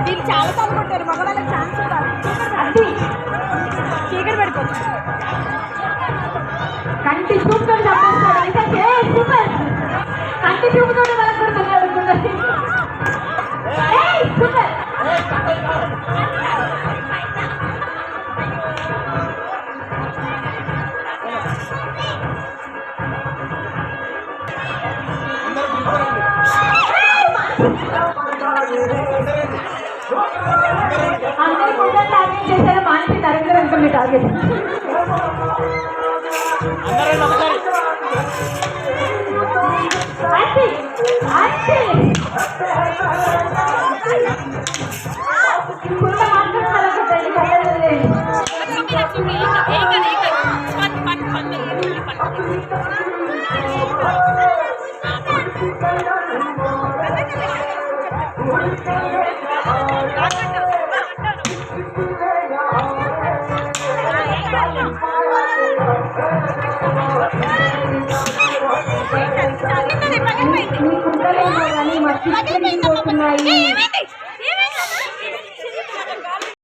వీళ్ళు చాలా పాల్గొంటారు, మగవాళ్ళకి ఛాన్స్ అది చీకటి పడిపోతుంది. కంటి చూపుతో సూపర్ కంటి చూపుతో వాళ్ళకి కూడా మళ్ళీ అడుగుతుంది. సూపర్ అందరూ కూడా టార్గెట్ చేశారు. మానసి నరేంద్ర వెంకమ్మ టార్గెట్ పోతున్నాయి.